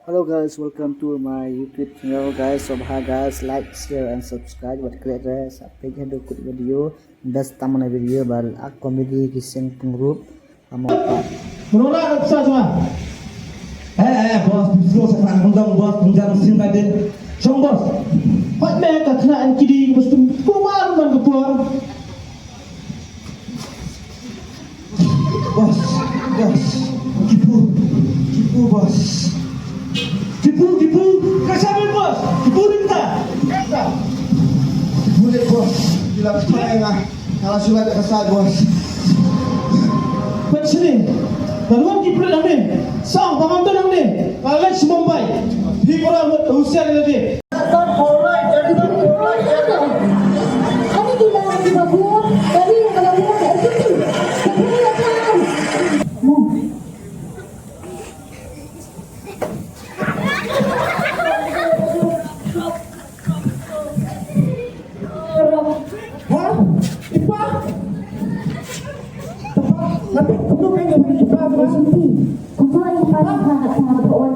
Hello guys, welcome to my YouTube channel guys. So guys, like, share and subscribe buat kalian sampai jumpa di video. Das taman video baru komedi kisah pengrup sama apa. Menolak tak semua. Bos, bislo sekarang undang bos tunjang mesin tadi. Song bos. Hot mereka kenaan kiri bos tu kumar man kepor. Bos, kipu bos. Kipu, kasamin bos. Kipu kita. Boleh bos, bila percaya kalau sudah tak kesal bos. Pada sini, dalam kipu lang ni. Sang tamam tu lang ni. Alex Mumbai. Hikura buat usia ni. Kami tidak lagi bagus, kami yang kalau mau itu, kami datang. Hah? Ipa? Tapi kamu pengen beli ipa bos? Kumpul yang paling hangat sama kawan.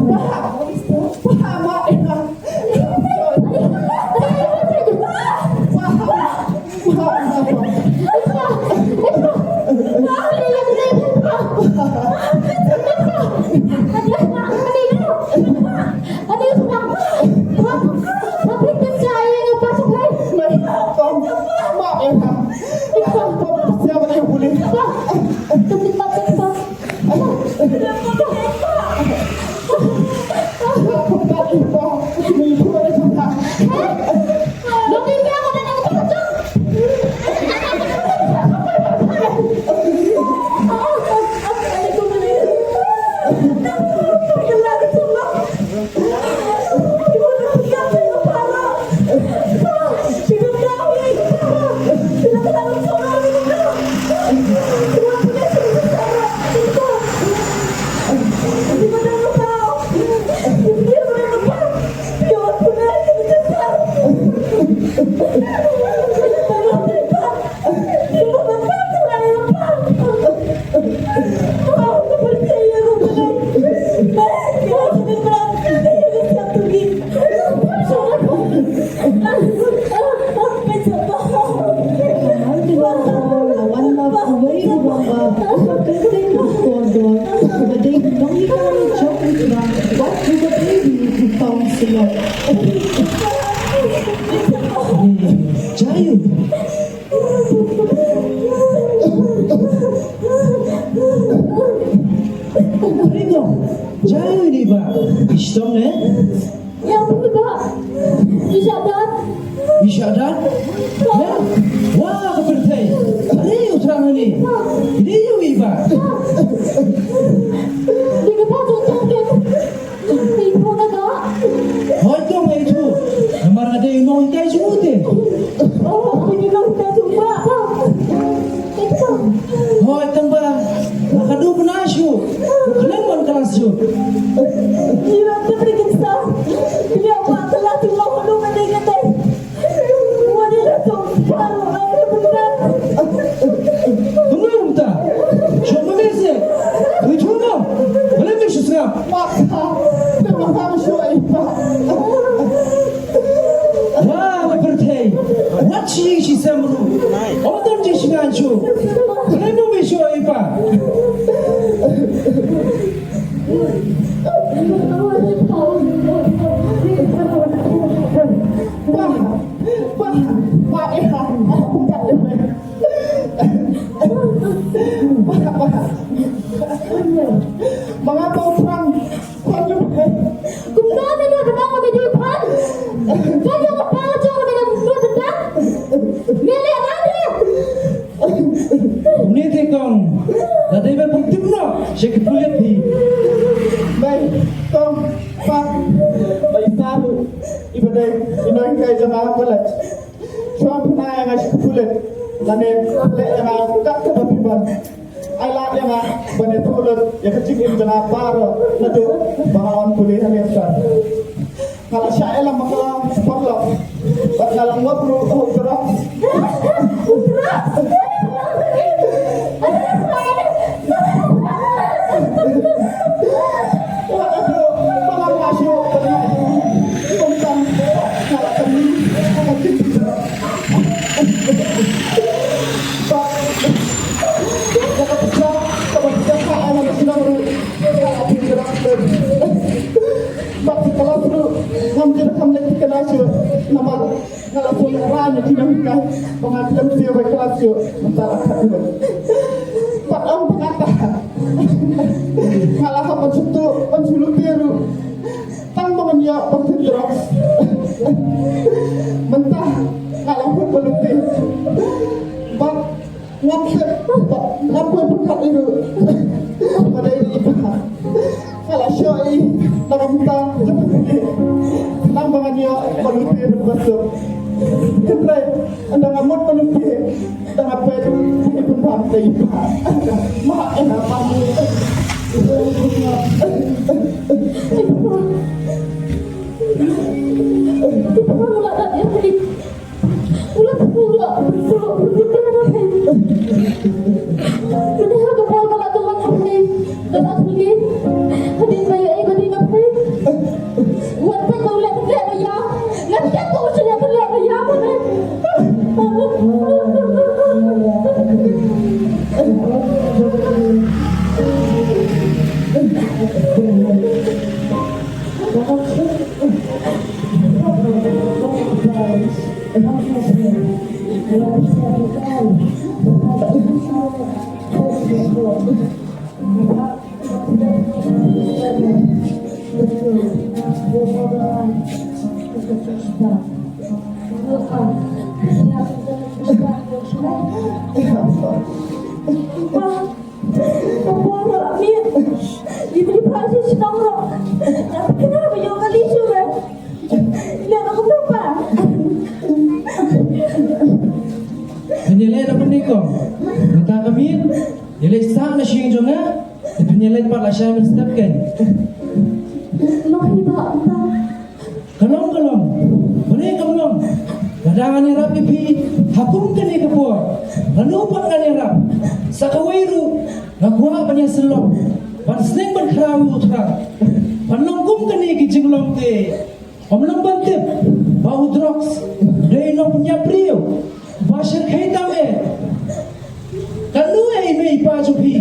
Siapa yang boleh? Jayu. Ringo, Jayu ni ba? İşte ne? Yang kedua, isyadat. İşaret? Ya, wah kepercayaan. Ini uteran ini. Ini yung iba. Di depan tutup kan? Ibu nak? Hoy to may itu. Namar ada yung noong tayo sumute. Oh, ini nak kita cuba. Itu. Hoy tamba. Nakadu pa na siyo. Kailan mo ang kalas siyo? Iya, tapi kita. Ini apa telah tinggal hulungan dengan kita. Wanita tu baru ada benar. Tunggu yung ta. Siya mamese. Ito mo. Wala mo siya siya. Maka, terima kasih Ipa. Wah kepercayaan. What she samru. Odon je siya anjo. Wala mo siya ipa. Mga pautang, Kung saan na naman kami di pan? Kaya ko para sa kami ng matanda? Mili ang ate! Ni te kong. Dati ba pagtim na. Siya kipulit di. baik, tong, pak, baik tahu, ibadah, inoy kay jamaah college. Trump na yang ngasih kulit, lanen le yang tak kebapiban. Ay lahat yang bane tulad, yang kecil ini jana paro, nado bangawan kuliah yang sah. Kalau saya elang makalang separlo, ba't nalang wabro, oh gerah. Waduh, kelas yo nama kalau punya di dalam pengambilan dia kelas yo antara kata Pak Om pengatakan kalau apa itu penjulu biru tang dia bertindak mentah kalau pun berlutih Pak ngapain berkat itu pada ini kalau syoi nama mentah nambangan dia berlutih bersuk Kenapa anda ngamut berlutih dan apa itu pun pantai mak enak kamu Penyelet apa ni kau? Minta kami, yelet sang na siyang jonga, penyelet par lasya menstep kan? Kalong, boleh kalong. Ladangan yang rapi pi, hakum kan ni kapur. Lanupan kan yang rap. Sakawairu, nagwa pa niya selong. Panseng ban karawi utra. Panlongkum kan ni kijinglong te. Omlang bantip, bau drugs, deno punya priyo. Basher khaita me kanu ei me ipa jupi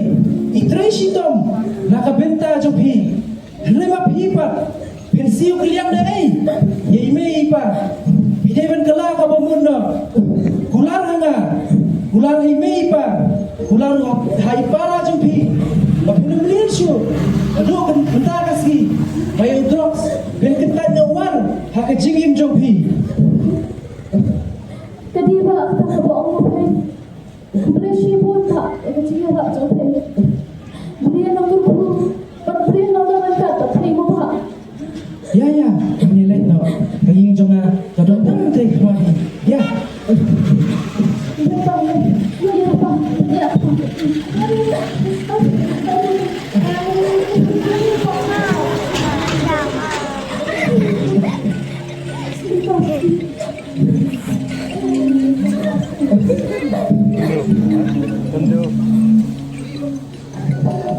itrai sitom nakabenta jupi rema pipa pensiu kliang na ei ye me ipa bideban kala ka bamunna kular hanga kular ei me ipa kular hai para jupi bapinu mlinshu adu kan benta kasi bayu drugs ben ketan war hakajingim jupi Kadi ba ta ba ang mapay? Boleh sibuk tak? Kecil tak jauh. Boleh nak guru, boleh nak orang kata tak mo ba? Ya, penyelet no. Kayong jonga kadang tang tay kwani. Ya. Ya pa.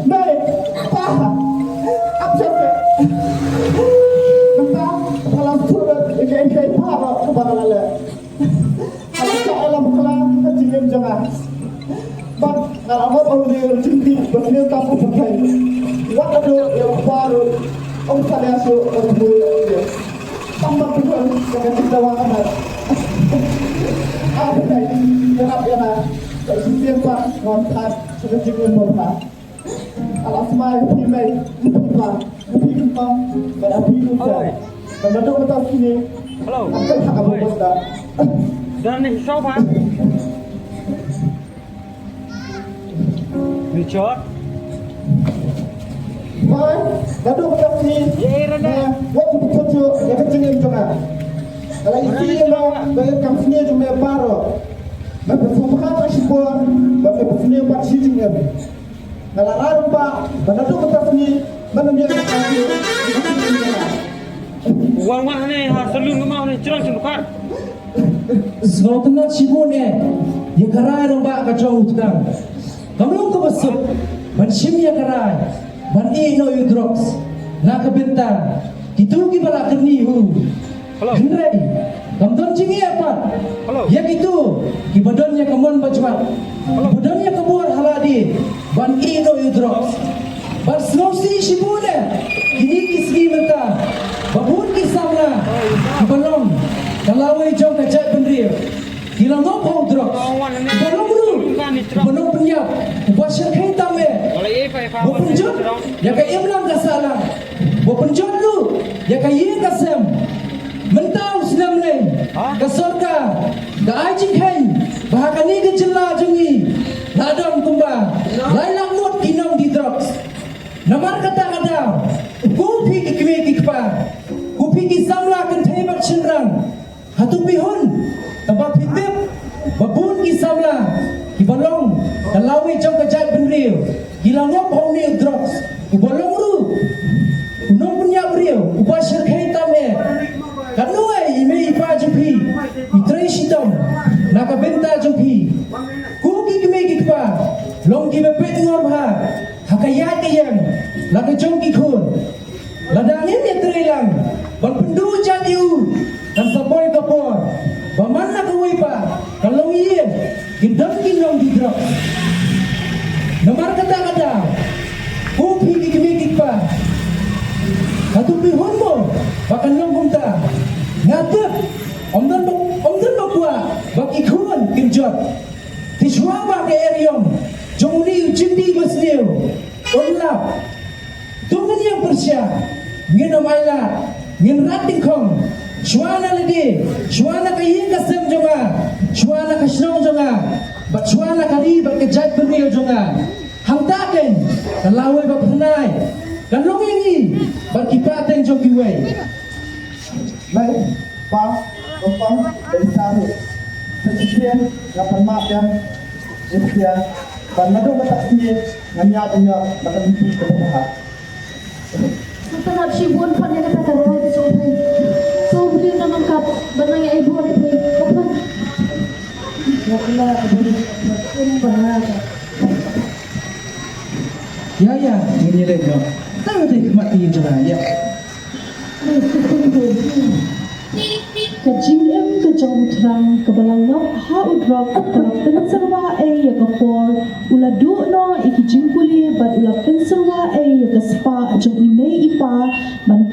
Baik, apa? Absen. Maka kalau sudah ingin para kebaran ala. Kalau tak alam kelam kecilin jangan. Bang, kalau mau orang tinggi berniat kamu pakai. Waktu yang baru, orang saya suruh orang mulia. Tambah betul dengan kita wangan. Apa ini? Yang Setiap pak kontak sudah juga berapa. Kalau semua pimai, pimpa, pada pimpa. Kalau tu kita sini, apa yang kamu buat? Dan ni siapa? Richard. Baik, kalau kita sini, waktu itu yang kecil itu kan. Kalau isi yang bayar kamu sini cuma baru. Bapa fumaka pasipon, bapa pufune pat sitingem. Ngalaran pa, banatu katafni, banamya kasi. Wan ni ha salun ngama ni cerang cendukar. Sotna sibune, ye karai romba ka chau utang. Kamlong ka basuk, ban shimya karai, ban no udrox. Na ka benta, kitu ki bala kerni hu. Hendrai, kamdon jingi apa? Ya gitu, kibadonnya kemon bajwat, kibadonnya kebuar haladi, ban no udrox. Ban slosi shibune, kini kisgi menta, babun kisamna, kibalong, kalau jom kajat pendiri hilang ngopong drop belum dulu belum penyap buat syarkai tamai berpenjut ya ka imlam kasalah berpenjut lu ya ka ye kasem mentau senam lain ka sorka ka ajing hain bahakani ke jela jungi ladam kumba lailang mot kinong di drugs namar kata-kata kupi kikme kikpa kupi kisamla kan thebak chenrang hatu pihun tempat hitip babun kisamla kibalong kalawi jom kajat benriu hilangop hongni drugs kubalong ru unong punya beriu ubashir khaitame kanuai ime ipa jumpi itrai shitom naka benta jumpi kuki kime kikpa long ki bepet ngor bha hakayat kayang laga jong ki khun ladangin ya trelang ban pendu jadiu dan saboy kapor baman na kawai pa kalau iya gindam ginong gidrok namar kata-kata kupi kikimikik pa hatupi honmo bakan nong humta ngatep omdan bakwa bak ikhun kimjot tishwa ba ke eryong jongni jindi basniu onlap tungan yang bersya ngin omaila ngin rating kong Shwana lagi, shwana kayi kasem jonga, shwana kasnong jonga, bat shwana kari bat kejat beriyo jonga, hangtaken, kalawe bat penai, kan longingi, bat kipateng jogiwe. Baik, Pak, Bapak, dari Saru. Sekian, ngapan maaf ya. Sekian, dan nado batak siye, nganyatnya, batak mimpi kebenaran. Setelah sibun pan yang kata roh di sini. So beli nama kat banyak ibu ada ni. Kapan? Ya Allah, ini banyak. Ya, ini deh no. Tahu deh mati juga ya. Kajim kejong terang kebalangap ha udrak kalap penserwa ya kapor ula du no iki jimpuli bat ula penserwa ya kaspa jong ime ipa man